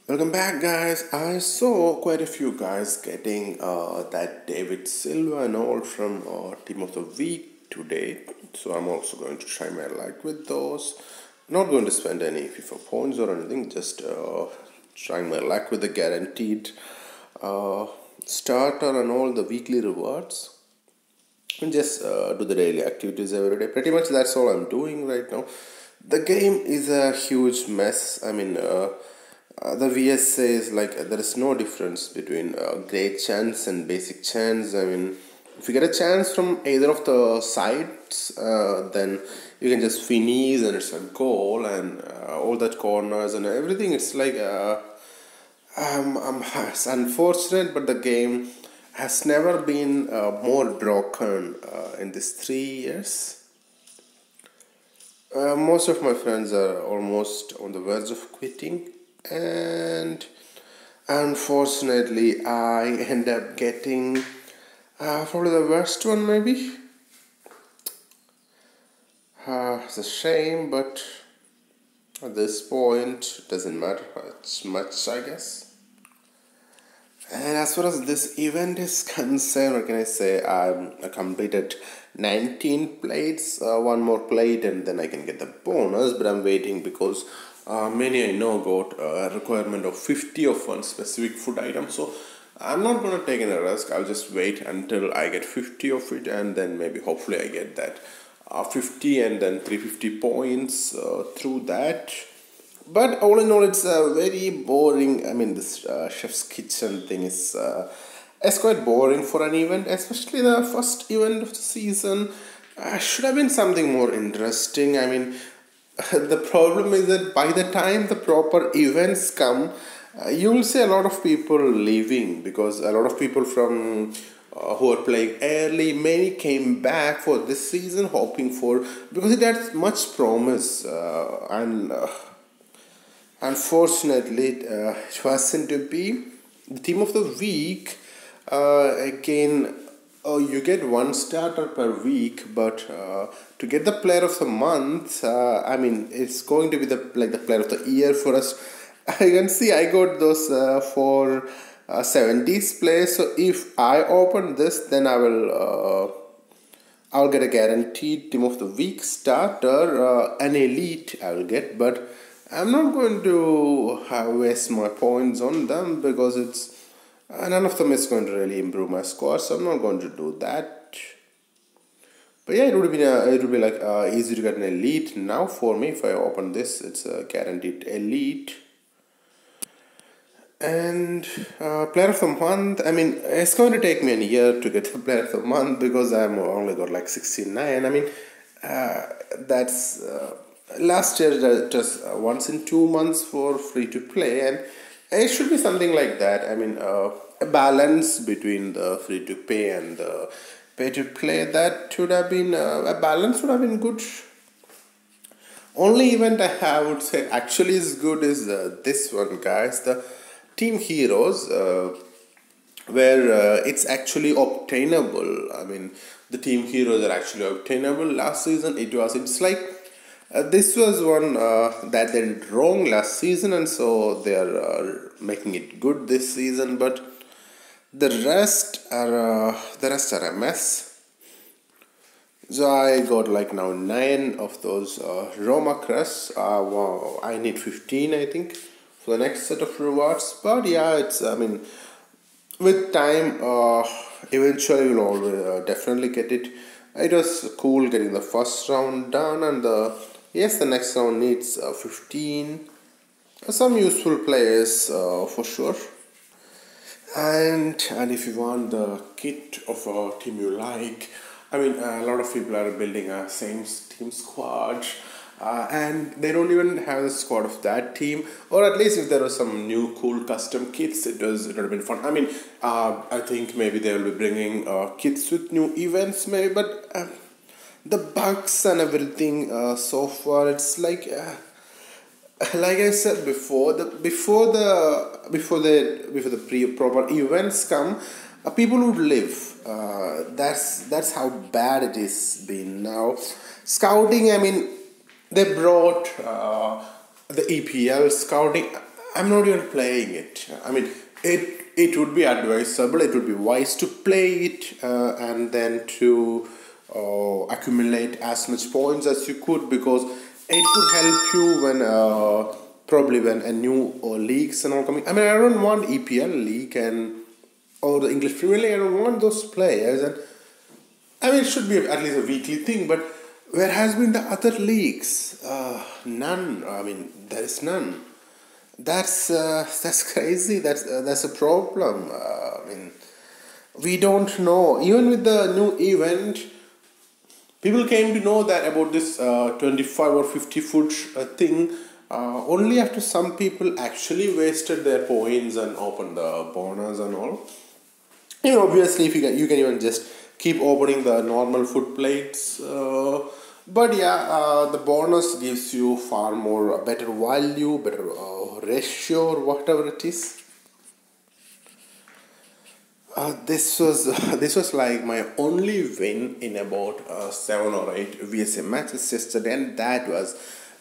Welcome back, guys. I saw quite a few guys getting that David Silva and all from Team of the Week today. So I'm also going to try my luck with those. Not going to spend any FIFA points or anything, just trying my luck with the guaranteed uh, starter and all the weekly rewards. And just do the daily activities every day. Pretty much that's all I'm doing right now. The game is a huge mess. The VSA is like there is no difference between great chance and basic chance. If you get a chance from either of the sides, then you can just finish and it's a goal and all that corners and everything. It's like it's unfortunate, but the game has never been more broken in these 3 years. Most of my friends are almost on the verge of quitting, and unfortunately, I end up getting probably the worst one, maybe. It's a shame, but at this point, it doesn't matter much, I guess. And as far as this event is concerned, what can I say? I completed 19 plates, one more plate, and then I can get the bonus. But I'm waiting because many I know got a requirement of 50 of one specific food item. So I'm not gonna take any risk. I'll just wait until I get 50 of it, and then maybe hopefully I get that 50 and then 350 points through that. But all in all, it's very boring. This chef's kitchen thing is quite boring for an event, especially the first event of the season. Should have been something more interesting. The problem is that by the time the proper events come, you will see a lot of people leaving because a lot of people from who are playing early, many came back for this season hoping for, because it had much promise, and unfortunately, it wasn't to be. The team of the week, again, you get one starter per week, but to get the player of the month, it's going to be the player of the year for us. I can see I got those for 70s players. So if I open this, then I'll get a guaranteed team of the week starter, an elite I will get, but I'm not going to waste my points on them because none of them is going to really improve my score, so I'm not going to do that. But yeah, it would be like easy to get an elite now for me. If I open this, it's a guaranteed elite. And player of the month, it's going to take me a year to get the player of the month because I'm only got like 69. That's last year it was once in 2 months for free to play, and it should be something like that. A balance between the free to pay and the pay to play. That should have been a balance would have been good. Only event I would say actually is good is this one, guys. The Team Heroes, where it's actually obtainable. The Team Heroes are actually obtainable. Last season it's like this was one that they did wrong last season, and so they are making it good this season. But the rest are a mess. So I got like now 9 of those Roma crusts. Wow, I need 15, I think, for the next set of rewards. But yeah, with time, eventually we'll all definitely get it. It was cool getting the first round done, and the next round needs 15. Some useful players for sure. And if you want the kit of a team you like, a lot of people are building a same team squad, and they don't even have the squad of that team. Or at least if there was some new cool custom kits, it would have been fun. I think maybe they will be bringing kits with new events, maybe. But the bugs and everything so far, it's like I said before, before the proper events come, people would live. That's how bad it is been now. Scouting, they brought the EPL scouting. I'm not even playing it. I mean, it would be advisable, it would be wise to play it and then to accumulate as much points as you could, because it could help you when probably when a new leagues and all coming. I mean, I don't want EPL league and or the English Premier League. I don't want those players, and I mean, it should be at least a weekly thing. But where has been the other leagues? None. I mean, there is none. That's crazy. That's a problem. I mean, we don't know. Even with the new event, people came to know that about this 25 or 50 foot thing only after some people actually wasted their points and opened the bonus and all. You know, obviously, if you can even just keep opening the normal foot plates. But yeah, the bonus gives you far more better value, better ratio, or whatever it is. This was like my only win in about 7 or 8 VSM matches yesterday, and that was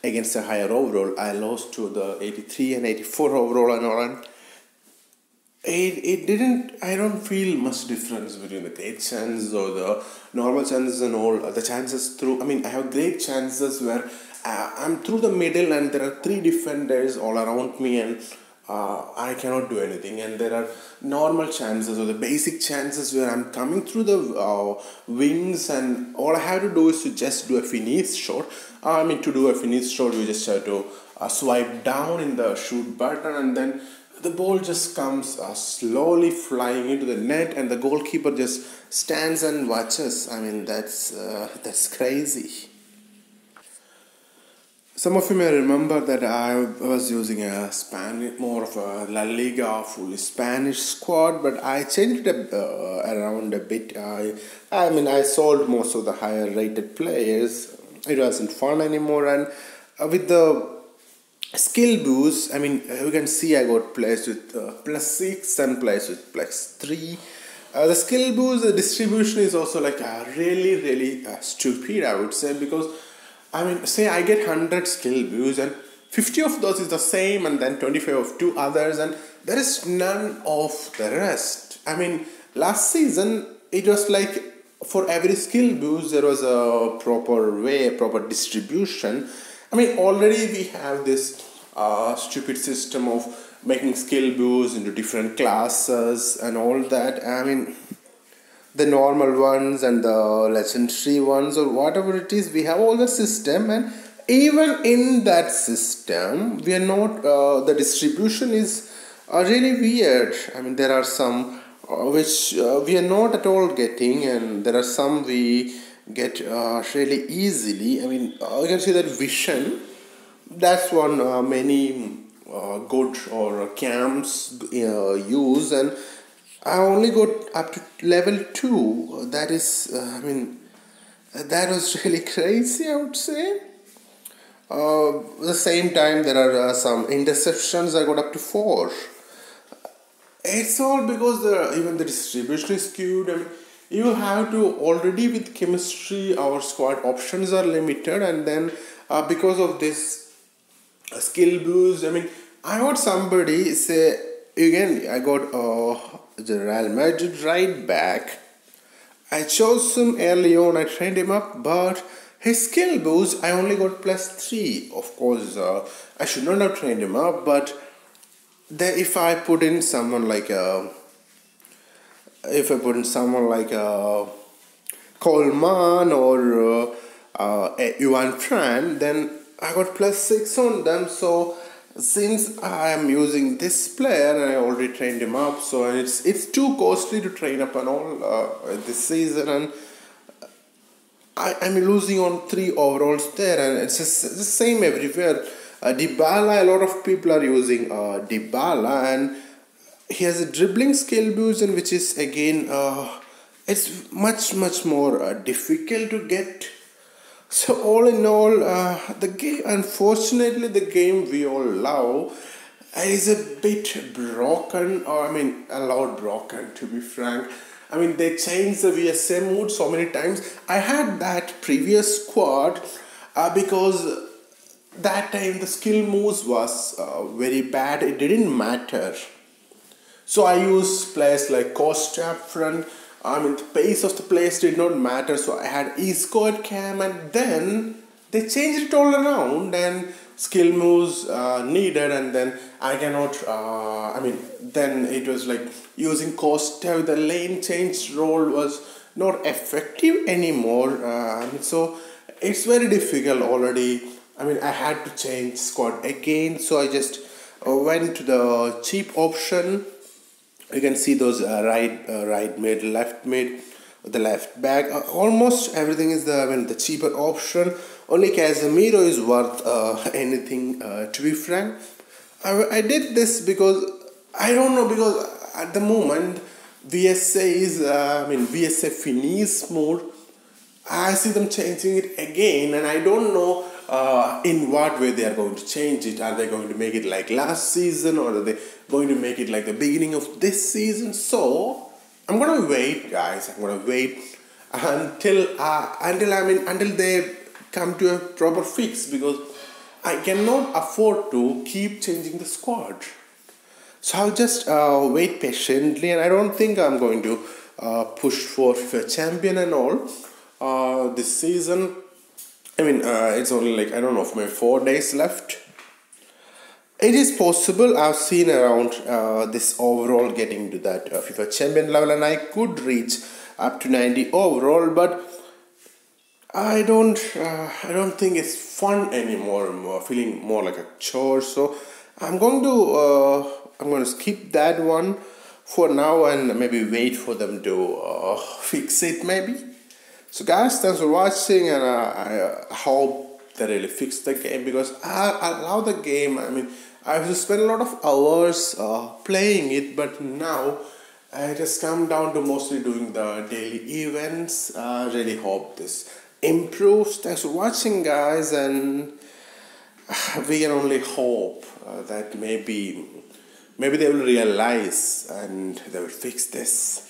against a higher overall. I lost to the 83 and 84 overall and all. And it didn't. I don't feel much difference between the great chances or the normal chances and all. The chances through. I mean, I have great chances where I'm through the middle and there are 3 defenders all around me, and I cannot do anything. And there are normal chances or the basic chances where I'm coming through the wings, and all I have to do is to just do a finish shot. I mean, to do a finish shot, you just have to swipe down in the shoot button, and then the ball just comes slowly flying into the net, and the goalkeeper just stands and watches. I mean, that's crazy. Some of you may remember that I was using a more of a La Liga, fully Spanish squad, but I changed it around a bit. I mean, I sold most of the higher rated players. It wasn't fun anymore, and with the skill boost, I mean, you can see I got players with +6 and players with +3. The skill boost, the distribution is also like really stupid, I would say, because I mean, say I get 100 skill boosts and 50 of those is the same, and then 25 of 2 others, and there is none of the rest. I mean, last season it was like for every skill boost there was a proper distribution. I mean, already we have this stupid system of making skill boosts into different classes and all that. I mean, the normal ones and the legendary ones or whatever it is, we have all the system, and even in that system we are not the distribution is really weird. I mean, there are some which we are not at all getting, and there are some we get really easily. I mean, you can see that vision, that's one many good or camps use, and I only got up to level 2. That is, I mean, that was really crazy, I would say. At the same time, there are some interceptions. I got up to 4. It's all because even the distribution is skewed. I mean, you have to already with chemistry, our squad options are limited, and then because of this skill boost, I mean, I got somebody say again. I got the Real Madrid right back. I chose him early on. I trained him up, but his skill boost I only got +3. Of course, I should not have trained him up, but if I put in someone like Coleman or Juan Fran, then I got +6 on them. So since I am using this player and I already trained him up, so it's too costly to train up and all this season, and I'm losing on 3 overalls there, and it's just the same everywhere. Dybala, a lot of people are using Dybala, and he has a dribbling skill boost, and which is again it's much more difficult to get. So all in all, the game, unfortunately, the game we all love is a bit broken, or I mean, a lot broken, to be frank. I mean, they changed the VSM mode so many times. I had that previous squad because that time the skill moves was very bad. It didn't matter. So I used players like Costa up front. I mean, the pace of the players did not matter. So I had Isco at CHEM, and then they changed it all around, and skill moves needed, and then I cannot. Then it was like using Costa with the lane change role was not effective anymore. So it's very difficult already. I mean, I had to change squad again, so I just went to the cheap option. You can see those right mid, left mid, the left back. Almost everything is the cheaper option. Only Casemiro is worth anything. To be frank, I did this because I don't know, because at the moment VSA is VSA finis mode. I see them changing it again, and I don't know in what way they are going to change it. Are they going to make it like last season, or are they going to make it like the beginning of this season? So I'm gonna wait, guys. I'm gonna wait until they come to a proper fix, because I cannot afford to keep changing the squad. So I'll just wait patiently, and I don't think I'm going to push for FIFA champion and all this season. I mean, it's only like, I don't know, maybe 4 days left. It is possible. I've seen around this overall getting to that FIFA champion level, and I could reach up to 90 overall, but I don't think it's fun anymore. I'm feeling more like a chore. So I'm going to skip that one for now, and maybe wait for them to fix it maybe. So guys, thanks for watching, and I hope they really fix the game, because I love the game. I mean, I've spent a lot of hours playing it, but now it has come down to mostly doing the daily events. I really hope this improves. Thanks for watching, guys, and we can only hope that maybe they will realize and they will fix this.